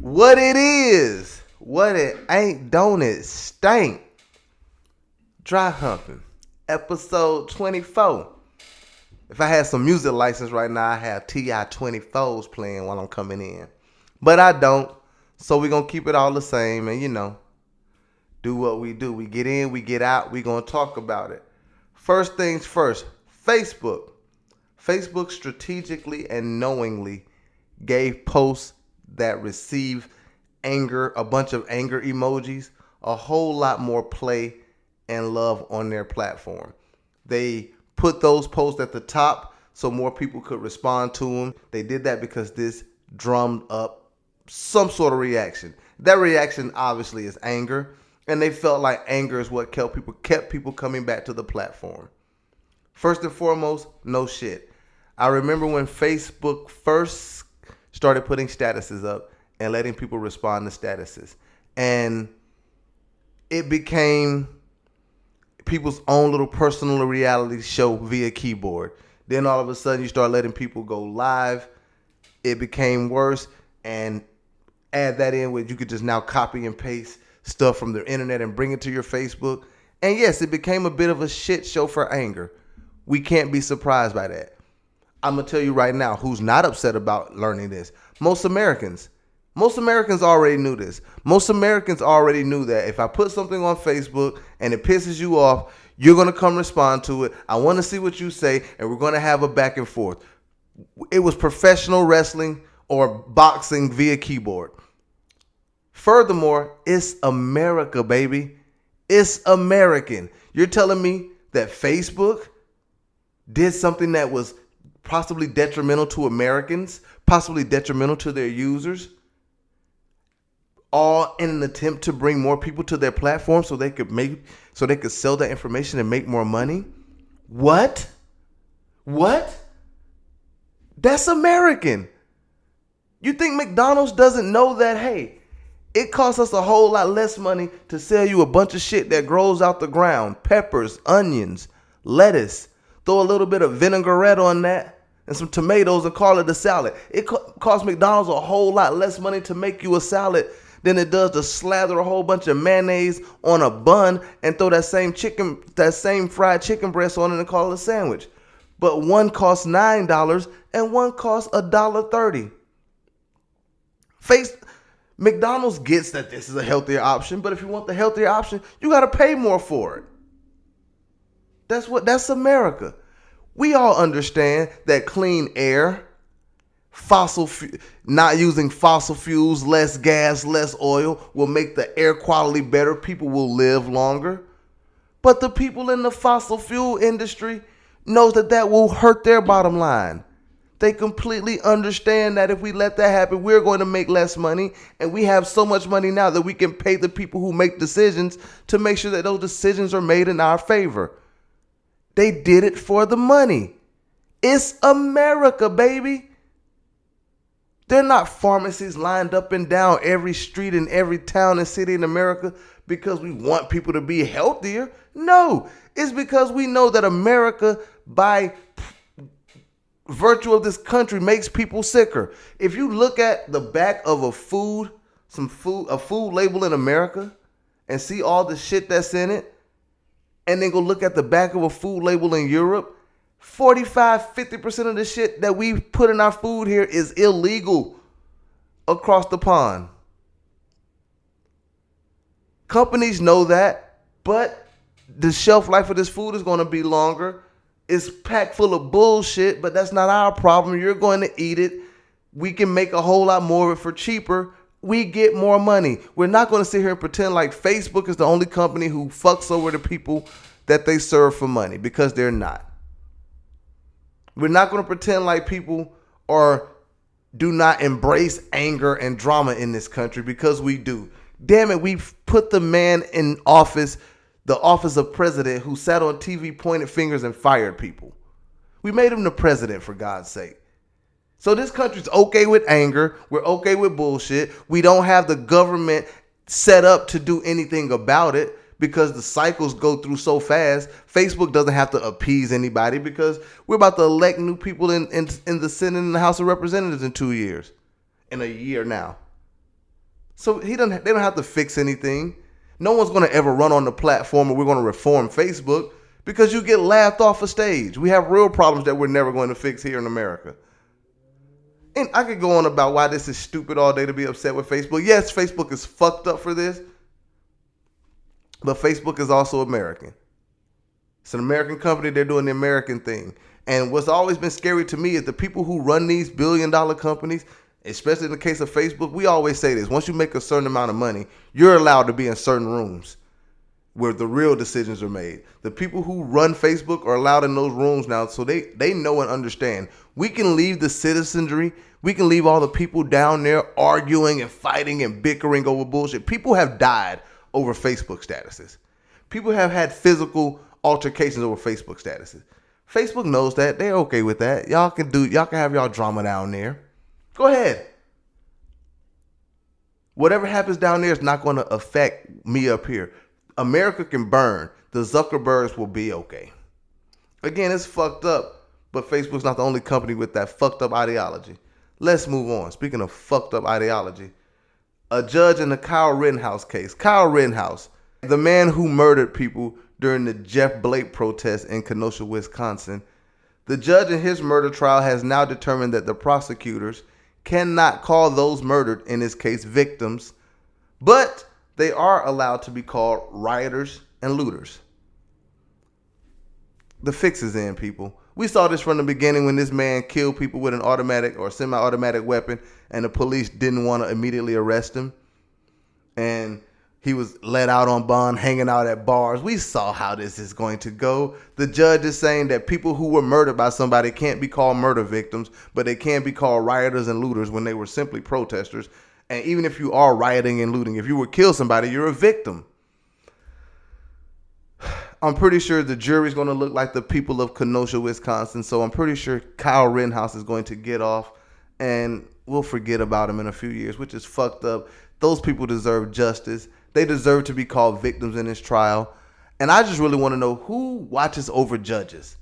What it is, what it ain't, don't it stink. Dry Humpin, episode 24. If I had some music license right now, I have TI 24s playing while I'm coming in. But I don't, so we're going to keep it all the same and, do what we do. We get in, we get out, we're going to talk about it. First things first, Facebook. Facebook strategically and knowingly gave posts that receive anger, a bunch of anger emojis, a whole lot more play and love on their platform. They put those posts at the top so more people could respond to them. They did that because this drummed up some sort of reaction. That reaction obviously is anger, and they felt like anger is what kept people coming back to the platform. First and foremost, no shit. I remember when Facebook first started putting statuses up and letting people respond to statuses. And it became people's own little personal reality show via keyboard. Then all of a sudden you start letting people go live. It became worse, and add that in with you could just now copy and paste stuff from the internet and bring it to your Facebook. And yes, it became a bit of a shit show for anger. We can't be surprised by that. I'm going to tell you right now who's not upset about learning this. Most Americans. Most Americans already knew this. Most Americans already knew that if I put something on Facebook and it pisses you off, you're going to come respond to it. I want to see what you say, and we're going to have a back and forth. It was professional wrestling or boxing via keyboard. Furthermore, it's America, baby. It's American. You're telling me that Facebook did something that was possibly detrimental to Americans, possibly detrimental to their users, all in an attempt to bring more people to their platform so they could sell that information and make more money? What? That's American. You think McDonald's doesn't know that, hey, it costs us a whole lot less money to sell you a bunch of shit that grows out the ground, peppers, onions, lettuce, throw a little bit of vinaigrette on that, and some tomatoes and call it a salad. It costs McDonald's a whole lot less money to make you a salad than it does to slather a whole bunch of mayonnaise on a bun and throw that same fried chicken breast on it and call it a sandwich. But one costs $9 and one costs $1.30. McDonald's gets that this is a healthier option, but if you want the healthier option, you got to pay more for it. That's America. We all understand that clean air, not using fossil fuels, less gas, less oil will make the air quality better. People will live longer. But the people in the fossil fuel industry knows that will hurt their bottom line. They completely understand that if we let that happen, we're going to make less money. And we have so much money now that we can pay the people who make decisions to make sure that those decisions are made in our favor. They did it for the money. It's America, baby. They're not pharmacies lined up and down every street in every town and city in America because we want people to be healthier. No, it's because we know that America, by virtue of this country, makes people sicker. If you look at the back of a food label in America and see all the shit that's in it, and then go look at the back of a food label in Europe, 45-50% of the shit that we put in our food here is illegal across the pond. Companies know that, but the shelf life of this food is going to be longer. It's packed full of bullshit, but that's not our problem. You're going to eat it. We can make a whole lot more of it for cheaper. We get more money. We're not going to sit here and pretend like Facebook is the only company who fucks over the people that they serve for money, because they're not. We're not going to pretend like people do not embrace anger and drama in this country, because we do. Damn it, we've put the man in office, the office of president, who sat on TV, pointed fingers, and fired people. We made him the president, for God's sake. So this country's okay with anger. We're okay with bullshit. We don't have the government set up to do anything about it because the cycles go through so fast. Facebook doesn't have to appease anybody because we're about to elect new people in the Senate and the House of Representatives in 2 years. In a year now. So they don't have to fix anything. No one's going to ever run on the platform and we're going to reform Facebook because you get laughed off a stage. We have real problems that we're never going to fix here in America. And I could go on about why this is stupid all day to be upset with Facebook. Yes, Facebook is fucked up for this, but Facebook is also American. It's an American company. They're doing the American thing. And what's always been scary to me is the people who run these billion-dollar companies, especially in the case of Facebook, we always say this. Once you make a certain amount of money, you're allowed to be in certain rooms where the real decisions are made. The people who run Facebook are allowed in those rooms now, so they know and understand. We can leave the citizenry, we can leave all the people down there arguing and fighting and bickering over bullshit. People have died over Facebook statuses. People have had physical altercations over Facebook statuses. Facebook knows that. They're okay with that. Y'all can have y'all drama down there. Go ahead. Whatever happens down there is not going to affect me up here. America can burn. The Zuckerbergs will be okay. Again, it's fucked up, but Facebook's not the only company with that fucked up ideology. Let's move on. Speaking of fucked up ideology, a judge in the Kyle Rittenhouse case. Kyle Rittenhouse, the man who murdered people during the Jeff Blake protest in Kenosha, Wisconsin. The judge in his murder trial has now determined that the prosecutors cannot call those murdered in his case victims, but they are allowed to be called rioters and looters. The fix is in, people. We saw this from the beginning when this man killed people with an automatic or semi-automatic weapon and the police didn't want to immediately arrest him. And he was let out on bond, hanging out at bars. We saw how this is going to go. The judge is saying that people who were murdered by somebody can't be called murder victims, but they can be called rioters and looters when they were simply protesters. And even if you are rioting and looting, if you would kill somebody, you're a victim. I'm pretty sure the jury's going to look like the people of Kenosha, Wisconsin. So I'm pretty sure Kyle Rittenhouse is going to get off and we'll forget about him in a few years, which is fucked up. Those people deserve justice. They deserve to be called victims in this trial. And I just really want to know who watches over judges.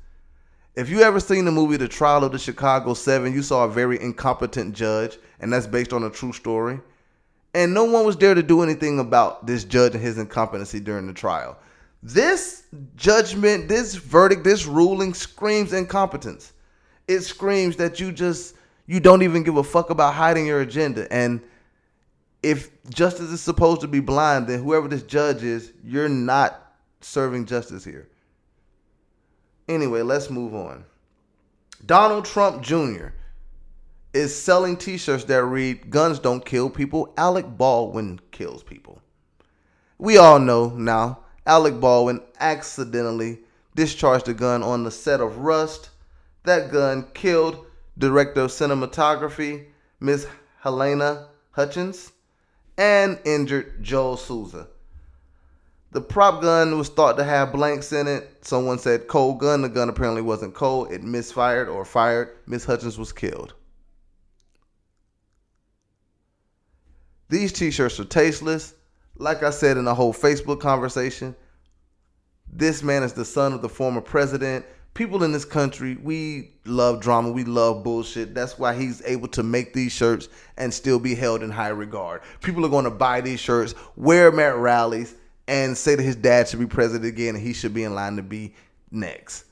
If you ever seen the movie The Trial of the Chicago 7, you saw a very incompetent judge, and that's based on a true story. And no one was there to do anything about this judge and his incompetency during the trial. This judgment, this verdict, this ruling screams incompetence. It screams that you don't even give a fuck about hiding your agenda. And if justice is supposed to be blind, then whoever this judge is, you're not serving justice here. Anyway, let's move on. Donald Trump Jr. is selling t-shirts that read, "Guns don't kill people, Alec Baldwin kills people." We all know now, Alec Baldwin accidentally discharged a gun on the set of Rust. That gun killed director of cinematography, Miss Helena Hutchins, and injured Joel Souza. The prop gun was thought to have blanks in it. Someone said cold gun. The gun apparently wasn't cold. It misfired or fired. Miss Hutchins was killed. These t-shirts are tasteless. Like I said in the whole Facebook conversation, this man is the son of the former president. People in this country, we love drama. We love bullshit. That's why he's able to make these shirts and still be held in high regard. People are going to buy these shirts, wear them at rallies, and say that his dad should be president again and he should be in line to be next.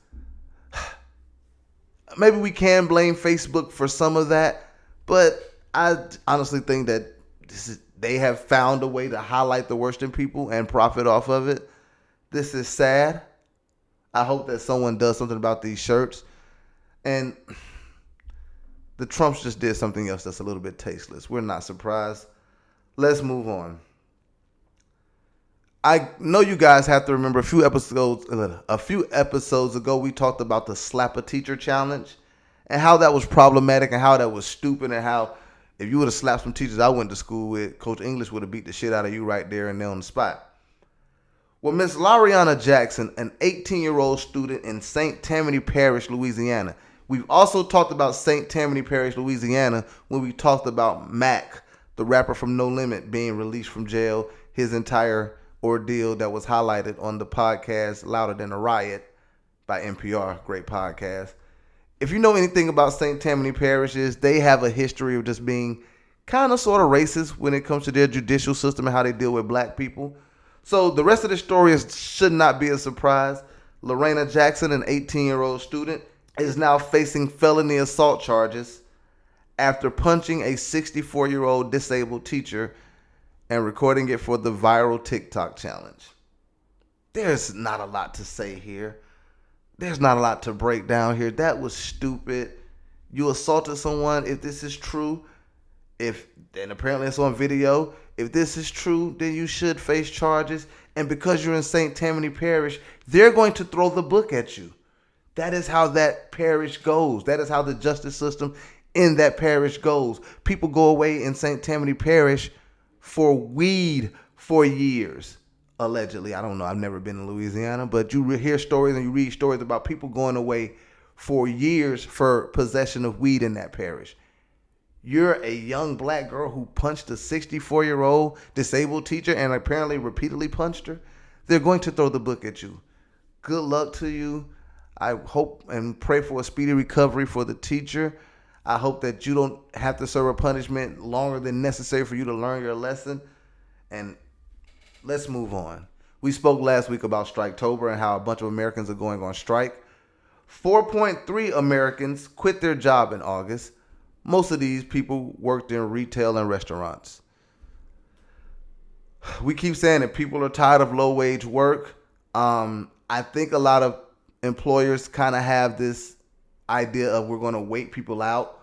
Maybe we can blame Facebook for some of that, but I honestly think that they have found a way to highlight the worst in people and profit off of it. This is sad. I hope that someone does something about these shirts. And the Trumps just did something else that's a little bit tasteless. We're not surprised. Let's move on. I know you guys have to remember a few episodes ago, we talked about the slap a teacher challenge and how that was problematic and how that was stupid and how if you would have slapped some teachers I went to school with, Coach English would have beat the shit out of you right there and there on the spot. Well, Miss Lariana Jackson, an 18-year-old student in St. Tammany Parish, Louisiana. We've also talked about St. Tammany Parish, Louisiana when we talked about Mac, the rapper from No Limit, being released from jail, his entire ordeal that was highlighted on the podcast Louder Than a Riot by NPR, great podcast. If you know anything about St. Tammany Parishes, they have a history of just being kind of sort of racist when it comes to their judicial system and how they deal with black people. So the rest of the story should not be a surprise. Lorena Jackson, an 18-year-old student, is now facing felony assault charges after punching a 64-year-old disabled teacher and recording it for the viral TikTok challenge. There's not a lot to say here. There's not a lot to break down here. That was stupid. You assaulted someone. If this is true, and apparently it's on video, if this is true, then you should face charges. And because you're in St. Tammany Parish, they're going to throw the book at you. That is how that parish goes. That is how the justice system in that parish goes. People go away in St. Tammany Parish for weed for years, allegedly. I don't know. I've never been in Louisiana, but you hear stories and you read stories about people going away for years for possession of weed in that parish. You're a young black girl who punched a 64-year-old disabled teacher and apparently repeatedly punched her. They're going to throw the book at you. Good luck to you. I hope and pray for a speedy recovery for the teacher. I hope that you don't have to serve a punishment longer than necessary for you to learn your lesson. And let's move on. We spoke last week about Striketober and how a bunch of Americans are going on strike. 4.3 Americans quit their job in August. Most of these people worked in retail and restaurants. We keep saying that people are tired of low-wage work. I think a lot of employers kind of have this idea of we're going to wait people out.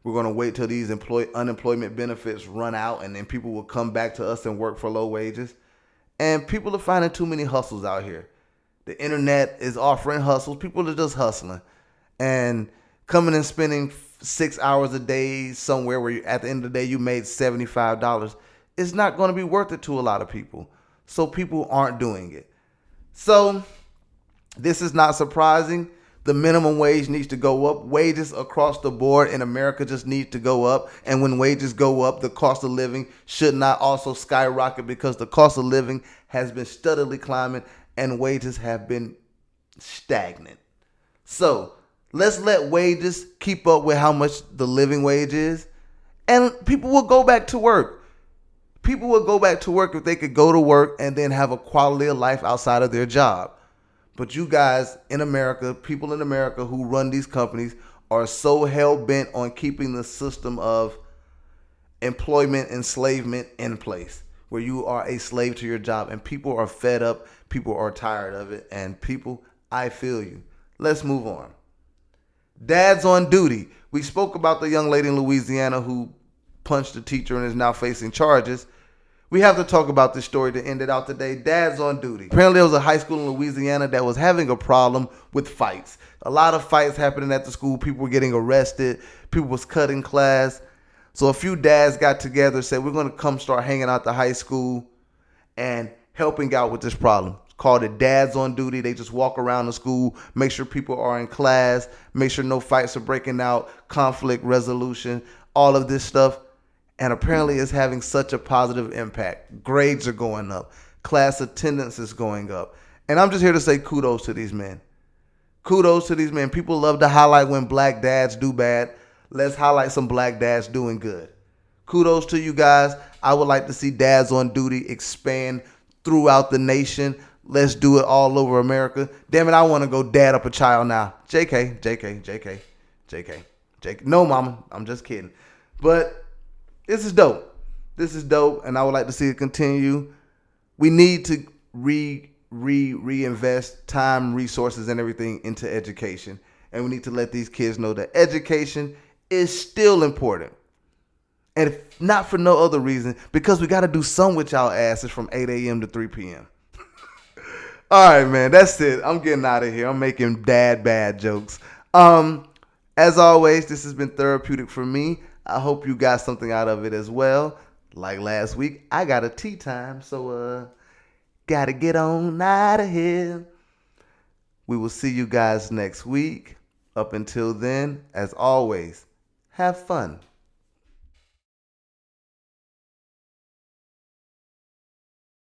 We're going to wait till these unemployment benefits run out, and then people will come back to us and work for low wages. And people are finding too many hustles out here. The internet is offering hustles. People are just hustling. And coming and spending 6 hours a day somewhere where at the end of the day you made $75 is not going to be worth it to a lot of people. So people aren't doing it. So this is not surprising. The minimum wage needs to go up. Wages across the board in America just need to go up. And when wages go up, the cost of living should not also skyrocket, because the cost of living has been steadily climbing and wages have been stagnant. So let's let wages keep up with how much the living wage is, and people will go back to work. People will go back to work if they could go to work and then have a quality of life outside of their job. But you guys in America, people in America who run these companies, are so hell-bent on keeping the system of employment enslavement in place, where you are a slave to your job, and people are fed up, people are tired of it, and people, I feel you. Let's move on. Dads on duty. We spoke about the young lady in Louisiana who punched a teacher and is now facing charges. We have to talk about this story to end it out today. Dads on duty. Apparently there was a high school in Louisiana that was having a problem with fights. A lot of fights happening at the school. People were getting arrested. People was cutting class. So a few dads got together and said, we're going to come start hanging out the high school and helping out with this problem. It's called it Dads on Duty. They just walk around the school, make sure people are in class, make sure no fights are breaking out, conflict resolution, all of this stuff. And apparently it's having such a positive impact. Grades are going up. Class attendance is going up. And I'm just here to say kudos to these men. Kudos to these men. People love to highlight when black dads do bad. Let's highlight some black dads doing good. Kudos to you guys. I would like to see Dads on Duty expand throughout the nation. Let's do it all over America. Damn it, I want to go dad up a child now. JK. No, mama, I'm just kidding. But this is dope. This is dope, and I would like to see it continue. We need to reinvest time, resources, and everything into education. And we need to let these kids know that education is still important. And if not for no other reason, because we got to do some with y'all asses from 8 a.m. to 3 p.m. All right, man, that's it. I'm getting out of here. I'm making bad jokes. As always, this has been therapeutic for me. I hope you got something out of it as well. Like last week, I got a tea time, so gotta get on out of here. We will see you guys next week. Up until then, as always, have fun.